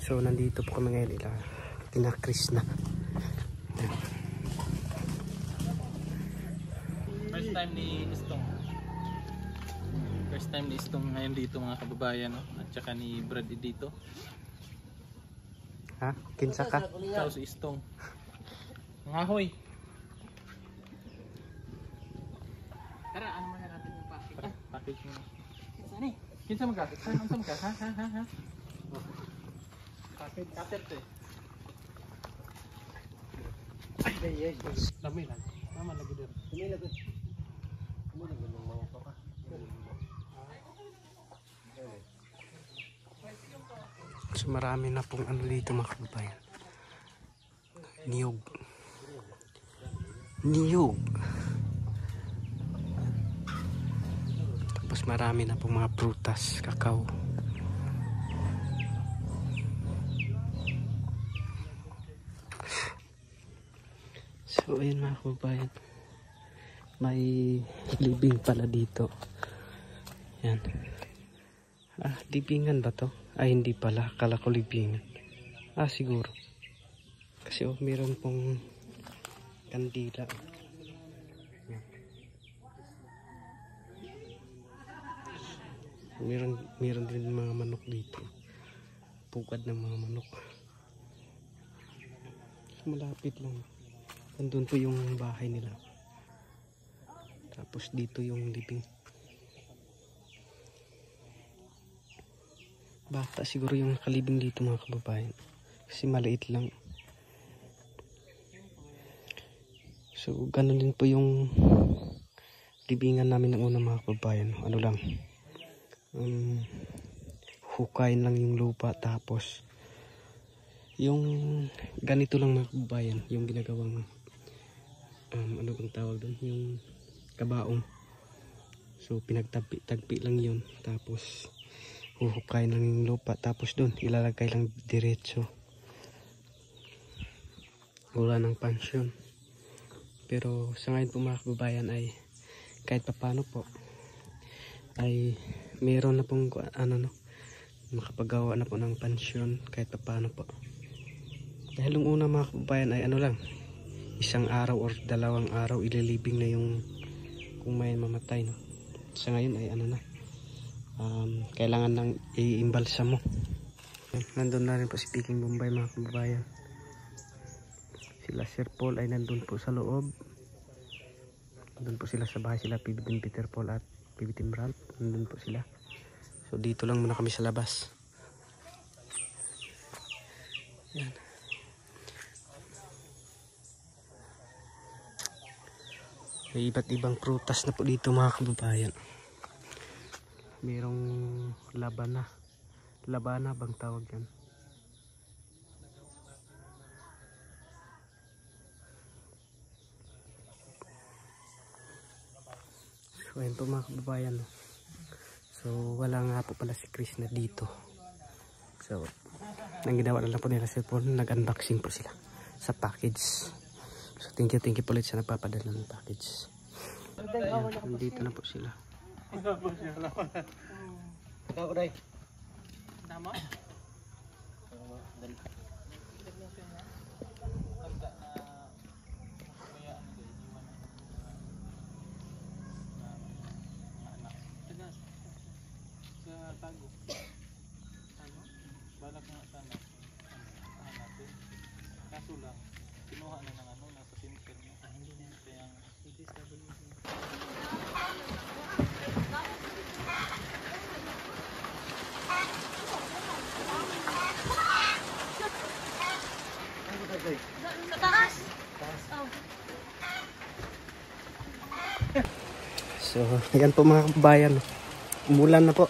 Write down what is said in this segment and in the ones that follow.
So nandito po kami ngayon kina Chris na. First time ni Istong. First time ni Istong ngayon dito mga kababayan, no? At saka ni Brad dito. Ha? Kinsa ka? Ikaw si Istong. Ngahoy. Tara, ano man natin yung package? Ah, package mo. Saan eh? Kinsa magka? Saan magka? Ha? Package. Katet eh. Ay, dami lang. Mama lagi din. Dami lagi. So marami na pong ano dito mga kababayan. Niyog. Tapos marami na pong mga prutas, kakao. So ayun mga kababayan, may libing pala dito. Yan. Libingan ba to? Ay hindi pala, akala ko libingan. Siguro. Kasi meron pong kandila. Yan. Meron din mga manok dito. Pugad ng mga manok. Malapit lang. Nandun po yung bahay nila. Tapos dito yung libing. Bata siguro yung nakalibing dito mga kababayan. Kasi maliit lang. So ganun din po yung libingan namin ng una mga kababayan. Ano lang. Hukayin lang yung lupa. Tapos yung ganito lang mga kababayan. Yung ginagawang ano bang tawag doon? Yung kabaong. So pinagtagpi lang yun. Tapos huhukay lang yung lupa, tapos doon ilalagay lang diretso. Wala ng pansyon. Pero sa ngayon po mga kababayan ay kahit papano po ay meron na pong makapagawa na po ng pansyon kahit papano po. Dahil yung una mga kababayan ay ano lang, isang araw or dalawang araw ililibing na yung kung may mamatay, no? Sa ngayon ay ano na, kailangan nang i-imbalsa mo. Nandun na rin po si Peking Bombay mga kababayan. Sila Sir Paul ay nandun po sa loob. Nandun po sila sa bahay, sila Pibitin Peter Paul at Pibitin Brad. Nandun po sila. So dito lang muna kami sa labas. Yan. May iba't ibang prutas na po dito mga kababayan. Merong labana bang tawag yan. So ayun po mga kababayan. So wala nga po pala si Chris na dito. So nang ginawa na lang po nila sa phone, nag-unboxing po sila sa package. So thank you po ulit sa nagpapadala ng package. Ayan, nandito na po sila. Ikaw, Uday. Tama? Balak nga sana natin. Kaso lang, kinuha na ng nasa center niya. Hindi na kaya So ayan po mga kababayan, umulan na po.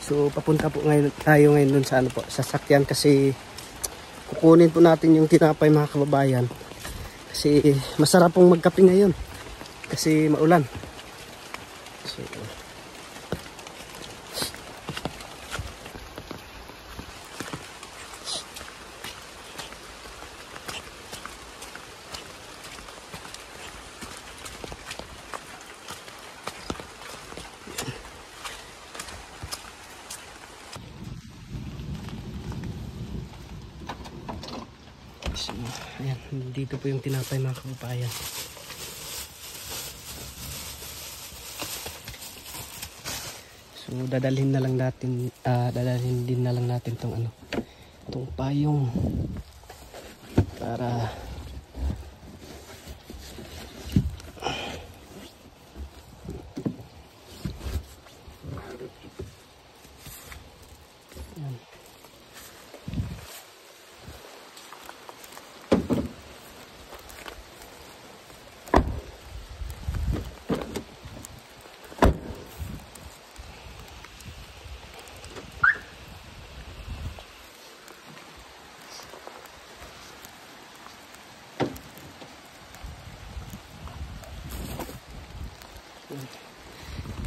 So papunta po tayo ngayon dun sa sasakyan kasi kukunin po natin yung tinapay mga kababayan. Kasi masarap pong magkape ngayon kasi maulan. So So, ayan, dito po yung tinapay mga kababayan. So dadalhin na lang natin, dadalhin din na lang natin tong ano, tong payong para ayan.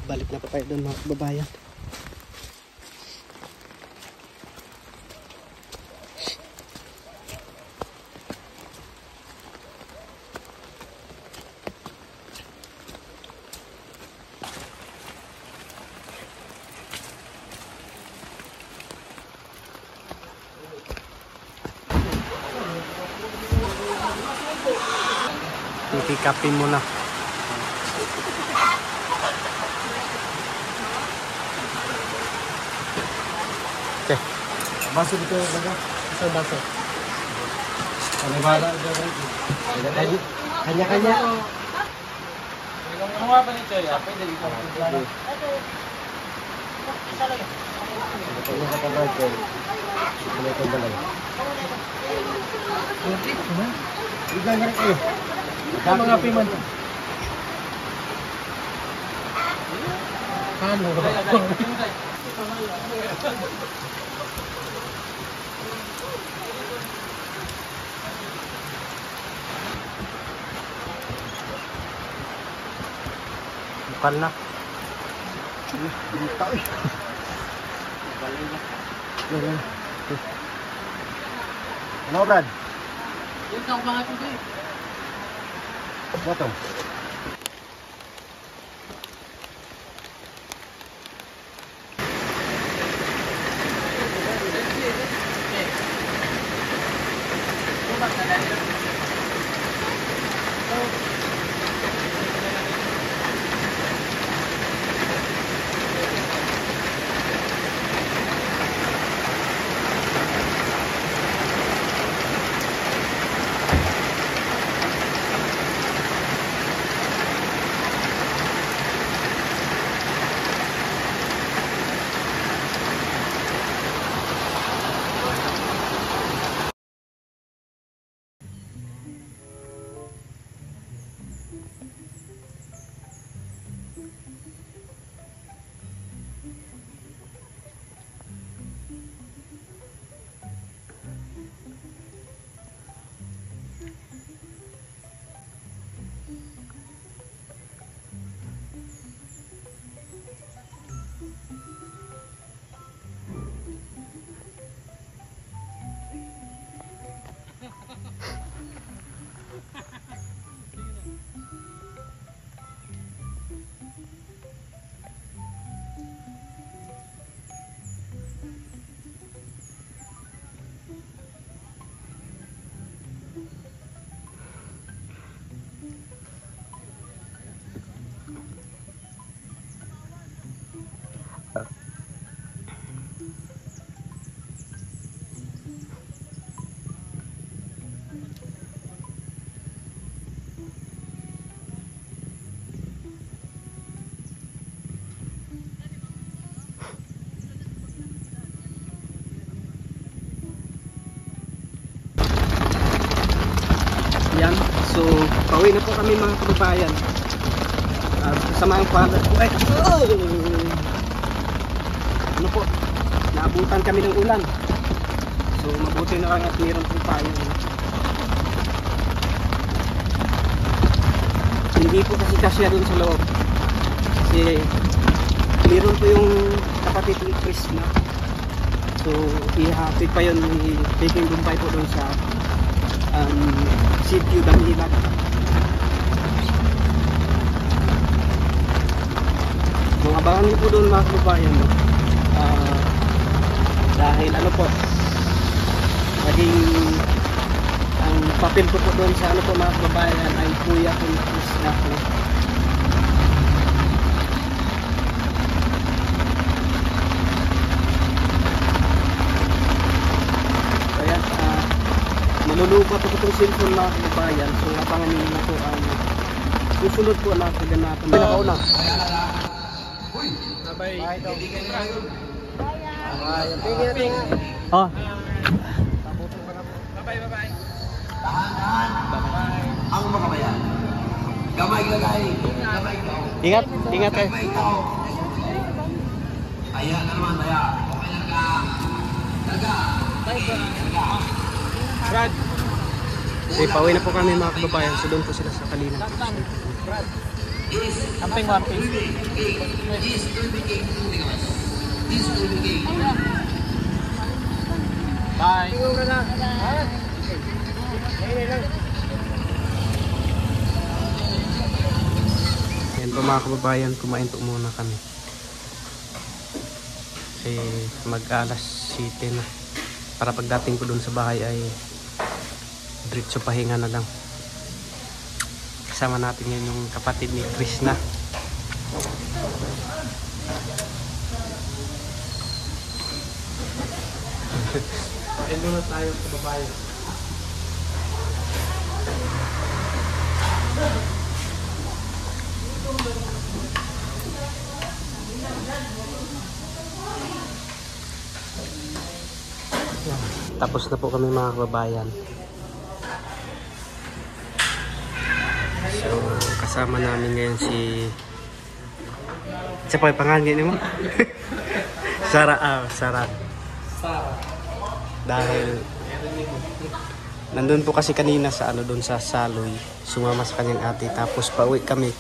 Balik na pa tayo doon mga kababayan. Pipikapin mo na. Okay. Baso dito baga. Isang baso. Panibala dito. Kanya-kanya. Ano nga ba nito ya? Pwede dito. Ano ka pagod ko? Ano ka balay? Ilan na rin kayo? Ang mga piman. Ano? Bukal na. Ano, Brad? Yung tao mga ito eh. Bottom. Yan. So, pauwi na po kami mga kababayan. Kasama ang father ko. Ay, ano po, naabutan kami ng ulan. So, mabuti na lang at mayroon pong payong. Hindi po kasi kasya dun sa loob. Kasi, mayroon po yung kapatid ng Krishna. So, ihahatid pa yun, taking gumpay po dun sa sitio Damilag. So abangan niyo po doon mga kababayan, no? Dahil ano po, naging papel ko po doon sa ano po mga kababayan ay kuya ko na Krishna po. Kaya malulupa po itong cellphone mga kababayan. So abangan nyo na po ang susunod po na kaganapan. May nakauna. Bye. Oh. Bye. Ang mga bayan. Gamay lagay. Gamay ito. Ingat eh. Gamay ito. Ayan na naman, baya. Okay lang ka. Daga. Brad. Okay, pauwi na po kami mga kababayan. So doon po sila sa Kalinan. Brad. Camping 1 piece. Bye. Yan po mga kababayan, kumain po muna kami. Kasi mag-alas 7 na. Para pagdating po doon sa bahay ay diretso pahinga na lang. Kasama natin yan yung kapatid ni Krishna. Endo na tayo kababayan. Tapos na po kami mga kababayan. So kasama namin ngayon si siya pa yung pangalan mo? Sarah. Dahil nandun po kasi kanina sa ano doon sa Saloy, sumama sa kanyang ate, tapos pauwi kami.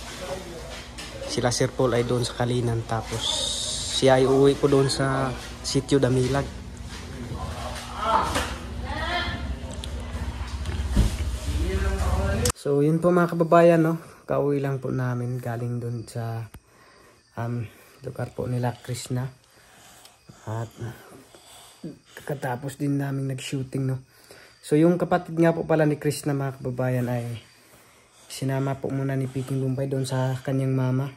Sila Sir Paul ay doon sa Kalinan, tapos siya ay uwi po doon sa Sitio Damilag. So yun po mga kababayan, no, kauwi lang po namin galing doon sa lugar po nila Krishna. At katapos din namin nag-shooting, no. So yung kapatid nga po pala ni Krishna mga kababayan ay sinama po muna ni Peking Bombay doon sa kanyang mama.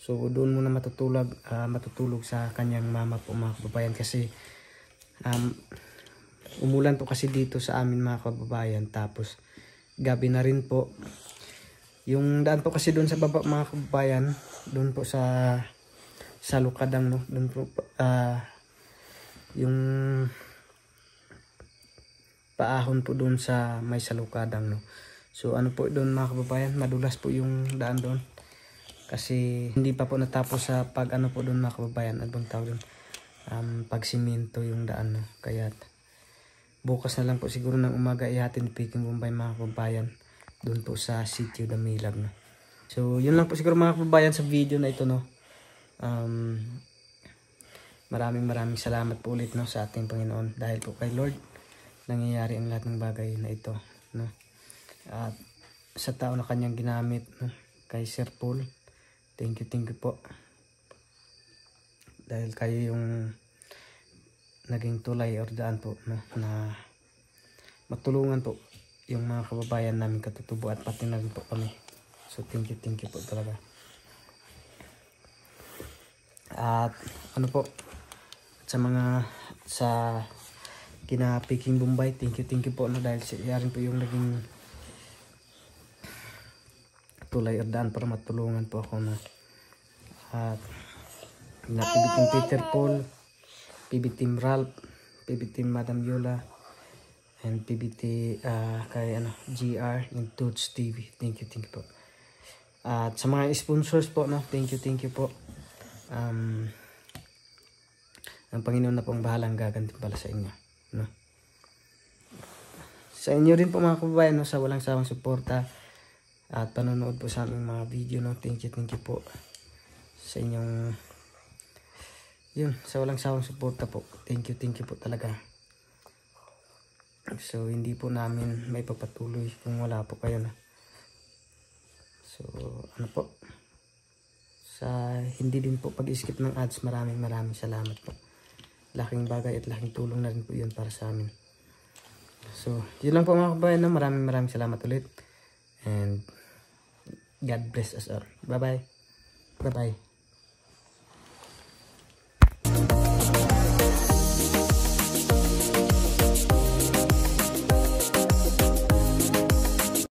So doon muna matutulog sa kanyang mama po mga kababayan, kasi umulan po kasi dito sa amin mga kababayan, tapos gabi na rin po. Yung daan po kasi doon sa baba mga kababayan, doon po sa Lukadang, no. Doon po yung paahon po doon sa may Salukadang, no. So ano po doon mga kababayan, madulas po yung daan doon. Kasi hindi pa po natapos sa pag ano po doon mga kababayan, ano bang tawag doon? Pagsimento yung daan, no. Kaya bukas na lang po siguro ng umaga ihatid ni Peking Bombay mga kababayan doon po sa Sitio Damilag, no. So yun lang po siguro mga kababayan sa video na ito, no. Maraming salamat po ulit, no, sa ating Panginoon, dahil po kay Lord nangyayari ang lahat ng bagay na ito, no. At sa tao na kanyang ginamit, no, kay Sir Paul, thank you po, dahil kayo yung naging tulay or daan po, no, na matulungan po yung mga kababayan namin katutubo, at pati na rin po kami. So thank you po talaga. At ano po, sa kina Peking Bombay, thank you po, no, dahil siya rin po yung naging tulay or daan para matulungan po ako, na. At na PB Team Peter Paul, PB Team Ralph, PB Team Madam Yola, and PBT kay GR and Toots TV. Thank you po. At sa mga sponsors po, no, thank you po. Ang Panginoon na pong bahalang gagantimpala sa inyo, no. Sa inyo rin po mga kababayan, no, sa walang sawang suporta at panonood po sa aming mga video, no. Thank you po sa inyong sa walang sawang suporta po. Thank you po talaga. So hindi po namin may papatuloy kung wala po kayo, no. So ano po, sa hindi din po pag-skip ng ads, maraming salamat po. Laking bagay at laking tulong na rin po yun para sa amin. So, yun lang po mga kabayan. No? Maraming salamat ulit. And God bless us all. Bye-bye. Bye-bye.